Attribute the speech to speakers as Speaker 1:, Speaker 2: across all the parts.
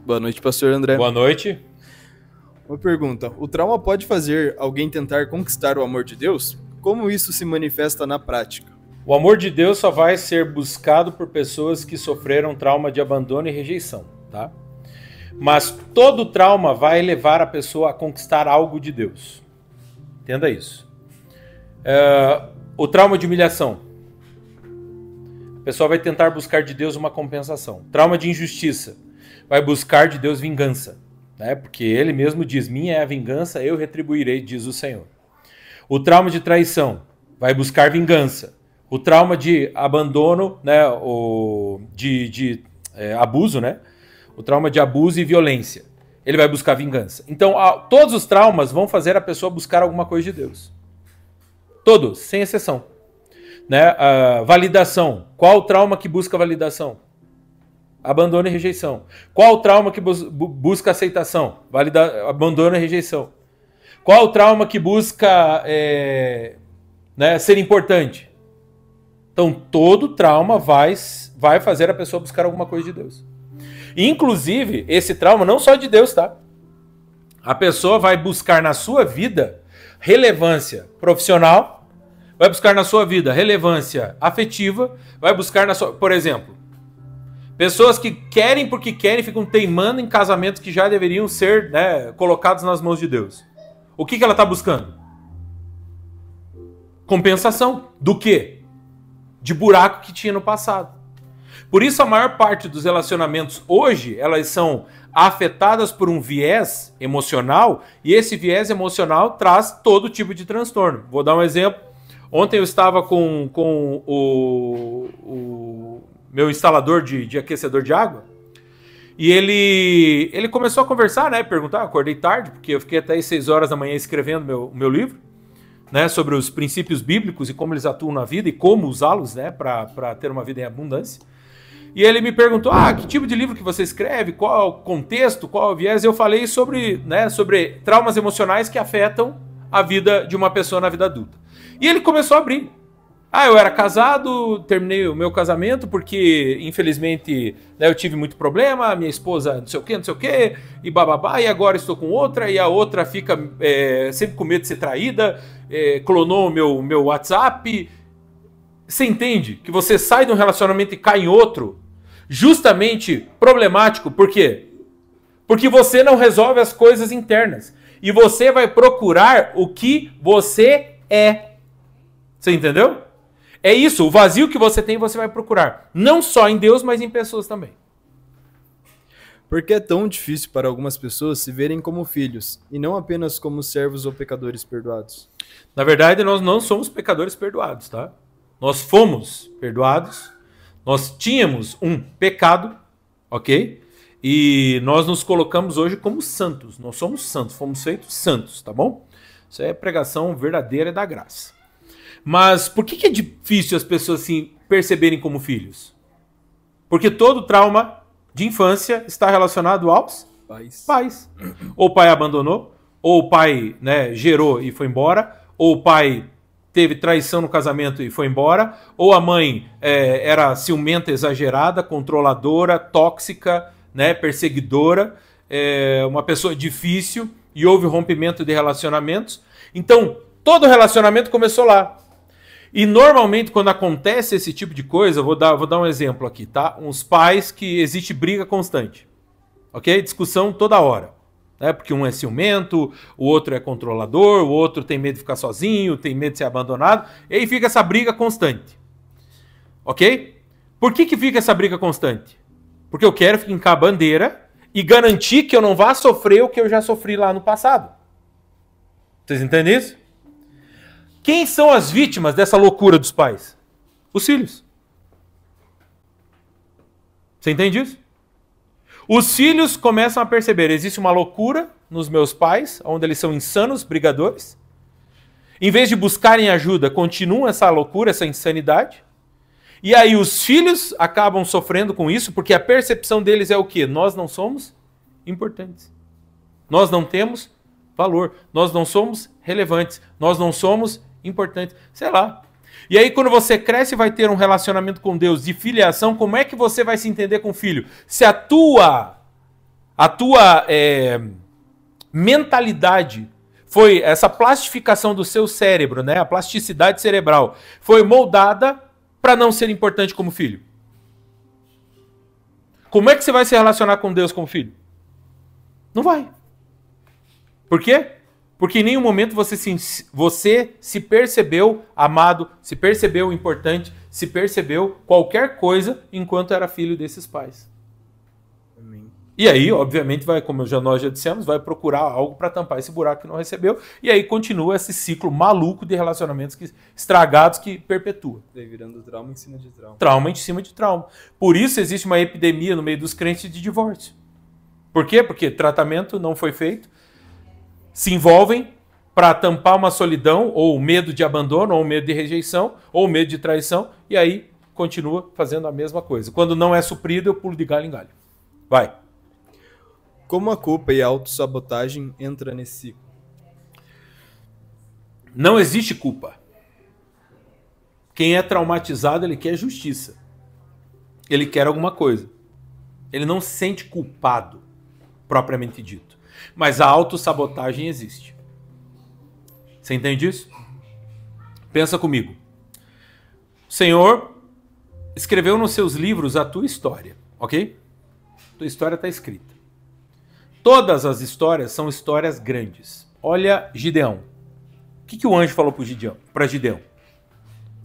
Speaker 1: Boa noite, pastor André.
Speaker 2: Boa noite.
Speaker 1: Uma pergunta. O trauma pode fazer alguém tentar conquistar o amor de Deus? Como isso se manifesta na prática?
Speaker 2: O amor de Deus só vai ser buscado por pessoas que sofreram trauma de abandono e rejeição, tá? Mas todo trauma vai levar a pessoa a conquistar algo de Deus. Entenda isso. O trauma de humilhação. A pessoa vai tentar buscar de Deus uma compensação. Trauma de injustiça. Vai buscar de Deus vingança. Né? Porque ele mesmo diz, minha é a vingança, eu retribuirei, diz o Senhor. O trauma de traição. Vai buscar vingança. O trauma de abandono, né? Abuso, né? O trauma de abuso e violência. Ele vai buscar vingança. Então, todos os traumas vão fazer a pessoa buscar alguma coisa de Deus. Todos, sem exceção. Né? Validação. Qual o trauma que busca validação? Abandono e rejeição. Qual o trauma que busca aceitação? Abandono e rejeição. Qual o trauma que busca ser importante? Então, todo trauma vai fazer a pessoa buscar alguma coisa de Deus. Inclusive, esse trauma não só de Deus, tá? A pessoa vai buscar na sua vida relevância profissional, vai buscar na sua vida relevância afetiva, vai buscar na sua... Por exemplo, pessoas que querem porque querem, ficam teimando em casamentos que já deveriam ser, né, colocados nas mãos de Deus. O que ela está buscando? Compensação. Do quê? De buraco que tinha no passado. Por isso a maior parte dos relacionamentos hoje, elas são afetadas por um viés emocional, e esse viés emocional traz todo tipo de transtorno. Vou dar um exemplo. Ontem eu estava com o meu instalador de aquecedor de água, e ele começou a conversar, né? Perguntar, acordei tarde, porque eu fiquei até às 6 horas da manhã escrevendo meu livro, né, sobre os princípios bíblicos e como eles atuam na vida e como usá-los, né, para ter uma vida em abundância. E ele me perguntou, que tipo de livro que você escreve, qual é o contexto, qual é o viés? Eu falei sobre traumas emocionais que afetam a vida de uma pessoa na vida adulta. E ele começou a abrir. Eu era casado, terminei o meu casamento porque, infelizmente, né, eu tive muito problema, minha esposa não sei o quê, e bababá, e agora estou com outra, e a outra fica sempre com medo de ser traída, clonou o meu WhatsApp. Você entende que você sai de um relacionamento e cai em outro, justamente problemático? Por quê? Porque você não resolve as coisas internas. E você vai procurar o que você é. Você entendeu? É isso, o vazio que você tem, você vai procurar. Não só em Deus, mas em pessoas também.
Speaker 1: Por que é tão difícil para algumas pessoas se verem como filhos, e não apenas como servos ou pecadores perdoados?
Speaker 2: Na verdade, nós não somos pecadores perdoados, tá? Nós fomos perdoados, nós tínhamos um pecado, ok? E nós nos colocamos hoje como santos. Nós somos santos, fomos feitos santos, tá bom? Isso é pregação verdadeira da graça. Mas por que é difícil as pessoas assim, perceberem como filhos? Porque todo trauma de infância está relacionado aos pais. Ou o pai abandonou, ou o pai, né, gerou e foi embora, ou o pai teve traição no casamento e foi embora, ou a mãe era ciumenta, exagerada, controladora, tóxica, né, perseguidora, uma pessoa difícil, e houve rompimento de relacionamentos. Então, todo relacionamento começou lá. E normalmente quando acontece esse tipo de coisa, vou dar um exemplo aqui, tá? Uns pais que existe briga constante, ok? Discussão toda hora, né? Porque um é ciumento, o outro é controlador, o outro tem medo de ficar sozinho, tem medo de ser abandonado, e aí fica essa briga constante, ok? Por que fica essa briga constante? Porque eu quero fincar a bandeira e garantir que eu não vá sofrer o que eu já sofri lá no passado. Vocês entendem isso? Quem são as vítimas dessa loucura dos pais? Os filhos. Você entende isso? Os filhos começam a perceber, existe uma loucura nos meus pais, onde eles são insanos, brigadores. Em vez de buscarem ajuda, continuam essa loucura, essa insanidade. E aí os filhos acabam sofrendo com isso, porque a percepção deles é o quê? Nós não somos importantes. Nós não temos valor. Nós não somos relevantes. Nós não somos importantes. Sei lá. E aí quando você cresce e vai ter um relacionamento com Deus de filiação, como é que você vai se entender com o filho? Se a tua a tua mentalidade foi, essa plastificação do seu cérebro, né, a plasticidade cerebral, foi moldada para não ser importante como filho. Como é que você vai se relacionar com Deus como filho? Não vai. Por quê? Porque em nenhum momento você se percebeu amado, se percebeu importante, se percebeu qualquer coisa enquanto era filho desses pais.
Speaker 1: Amém.
Speaker 2: E aí, obviamente, vai, como nós já dissemos, vai procurar algo para tampar esse buraco que não recebeu. E aí continua esse ciclo maluco de relacionamentos estragados que perpetua.
Speaker 1: Daí virando trauma em cima de trauma.
Speaker 2: Trauma em cima de trauma. Por isso existe uma epidemia no meio dos crentes de divórcio. Por quê? Porque tratamento não foi feito. Se envolvem para tampar uma solidão, ou medo de abandono, ou medo de rejeição, ou medo de traição, e aí continua fazendo a mesma coisa. Quando não é suprido, eu pulo de galho em galho. Vai.
Speaker 1: Como a culpa e a autossabotagem entra nesse ciclo?
Speaker 2: Não existe culpa. Quem é traumatizado, ele quer justiça. Ele quer alguma coisa. Ele não se sente culpado, propriamente dito. Mas a autossabotagem existe. Você entende isso? Pensa comigo. O Senhor escreveu nos seus livros a tua história, ok? Tua história está escrita. Todas as histórias são histórias grandes. Olha Gideão. O que o anjo falou para Gideão?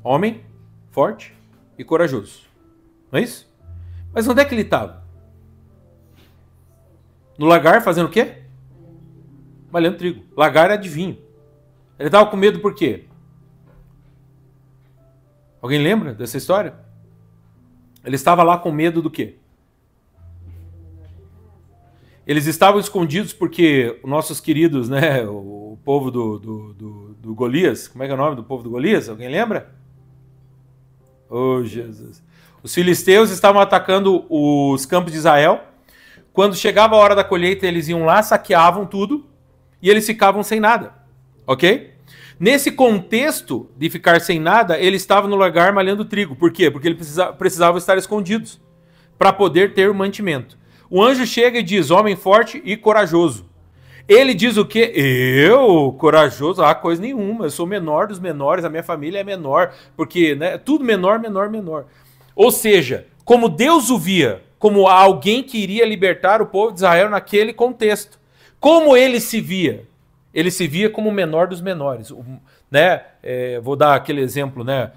Speaker 2: Homem, forte e corajoso. Não é isso? Mas onde é que ele estava? No lagar fazendo o quê? Malhando trigo. Lagar era adivinho. Ele estava com medo por quê? Alguém lembra dessa história? Ele estava lá com medo do quê? Eles estavam escondidos porque os nossos queridos, né, o povo do Golias, como é que é o nome do povo do Golias? Alguém lembra? Oh, Jesus. Os filisteus estavam atacando os campos de Israel. Quando chegava a hora da colheita, eles iam lá, saqueavam tudo e eles ficavam sem nada, ok? Nesse contexto de ficar sem nada, eles estavam no lagar malhando trigo. Por quê? Porque eles precisavam estar escondidos para poder ter o mantimento. O anjo chega e diz, homem forte e corajoso. Ele diz o quê? Eu, corajoso? Ah, coisa nenhuma, eu sou o menor dos menores, a minha família é menor, porque, né, tudo menor, menor, menor. Ou seja, como Deus o via, como alguém que iria libertar o povo de Israel naquele contexto. Como ele se via? Ele se via como o menor dos menores. Né? Vou dar aquele exemplo, né?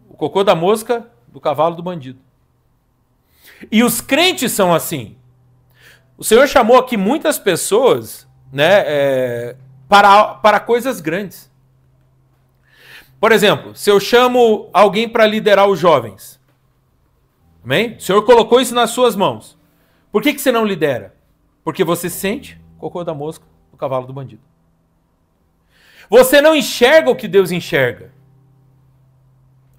Speaker 2: O cocô da mosca, do cavalo do bandido. E os crentes são assim. O Senhor chamou aqui muitas pessoas, né, para coisas grandes. Por exemplo, se eu chamo alguém para liderar os jovens, amém? O Senhor colocou isso nas suas mãos. Por que você não lidera? Porque você sente cocô da mosca, o cavalo do bandido. Você não enxerga o que Deus enxerga.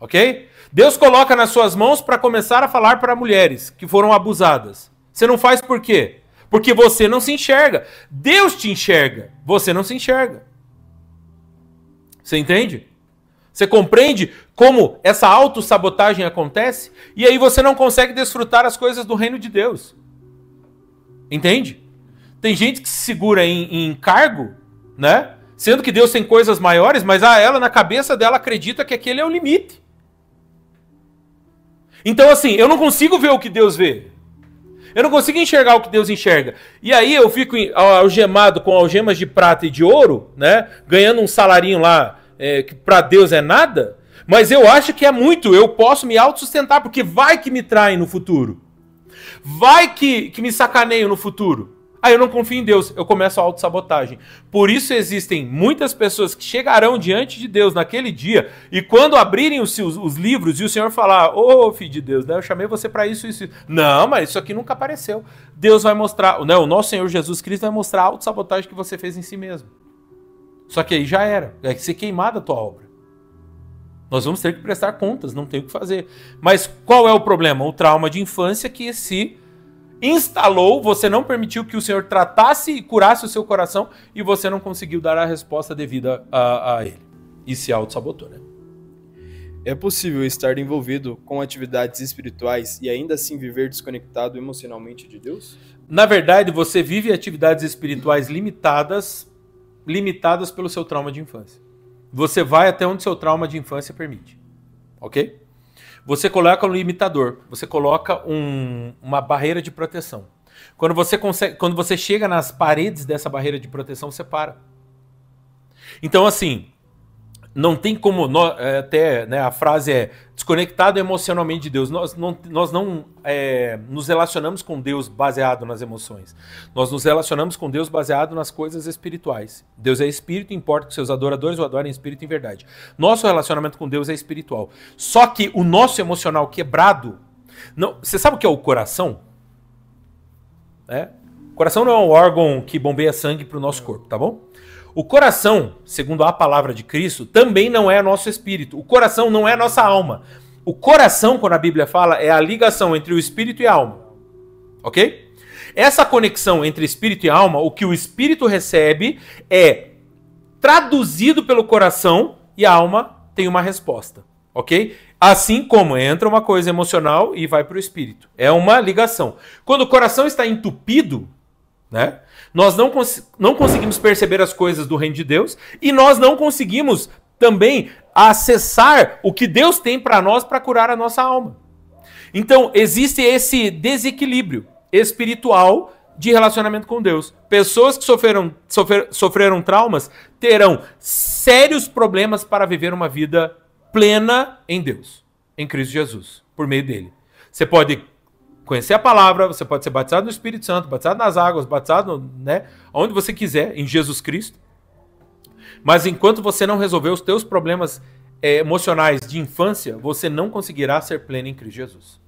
Speaker 2: Ok? Deus coloca nas suas mãos para começar a falar para mulheres que foram abusadas. Você não faz por quê? Porque você não se enxerga. Deus te enxerga. Você não se enxerga. Você entende? Você compreende como essa autossabotagem acontece? E aí você não consegue desfrutar as coisas do reino de Deus. Entende? Tem gente que se segura em cargo, né? Sendo que Deus tem coisas maiores, mas ela na cabeça dela acredita que aquele é o limite. Então assim, eu não consigo ver o que Deus vê. Eu não consigo enxergar o que Deus enxerga. E aí eu fico algemado com algemas de prata e de ouro, né? Ganhando um salarinho lá, que para Deus é nada, mas eu acho que é muito. Eu posso me autossustentar, porque vai que me traem no futuro. Vai que me sacaneiam no futuro. Aí eu não confio em Deus, eu começo a autossabotagem. Por isso existem muitas pessoas que chegarão diante de Deus naquele dia, e quando abrirem os livros e o Senhor falar, ô filho de Deus, né, eu chamei você para isso, isso. Não, mas isso aqui nunca apareceu. Deus vai mostrar, né, o nosso Senhor Jesus Cristo vai mostrar a autossabotagem que você fez em si mesmo. Só que aí já era, vai ser queimada a tua obra. Nós vamos ter que prestar contas, não tem o que fazer. Mas qual é o problema? O trauma de infância que se instalou, você não permitiu que o Senhor tratasse e curasse o seu coração e você não conseguiu dar a resposta devida a ele. E se auto-sabotou, né?
Speaker 1: É possível estar envolvido com atividades espirituais e ainda assim viver desconectado emocionalmente de Deus?
Speaker 2: Na verdade, você vive atividades espirituais limitadas pelo seu trauma de infância. Você vai até onde seu trauma de infância permite. Ok? Você coloca um limitador, você coloca uma barreira de proteção. Quando você chega nas paredes dessa barreira de proteção, você para. Então, assim, não tem como, até, né, a frase é desconectado emocionalmente de Deus. Nós não nos relacionamos com Deus baseado nas emoções. Nós nos relacionamos com Deus baseado nas coisas espirituais. Deus é espírito, importa que seus adoradores o adorem em espírito e em verdade. Nosso relacionamento com Deus é espiritual. Só que o nosso emocional quebrado... Você sabe o que é o coração? O coração não é um órgão que bombeia sangue para o nosso corpo, tá bom? O coração, segundo a palavra de Cristo, também não é nosso espírito. O coração não é nossa alma. O coração, quando a Bíblia fala, é a ligação entre o espírito e a alma. Ok? Essa conexão entre espírito e alma, o que o espírito recebe é traduzido pelo coração e a alma tem uma resposta. Ok? Assim como entra uma coisa emocional e vai para o espírito. É uma ligação. Quando o coração está entupido, né? Nós não conseguimos perceber as coisas do reino de Deus e nós não conseguimos também acessar o que Deus tem para nós para curar a nossa alma. Então, existe esse desequilíbrio espiritual de relacionamento com Deus. Pessoas que sofreram traumas terão sérios problemas para viver uma vida plena em Deus, em Cristo Jesus, por meio dele. Você pode conhecer a palavra, você pode ser batizado no Espírito Santo, batizado nas águas, batizado, né, onde você quiser, em Jesus Cristo. Mas enquanto você não resolver os teus problemas emocionais de infância, você não conseguirá ser pleno em Cristo Jesus.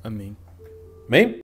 Speaker 1: Amém.
Speaker 2: Amém?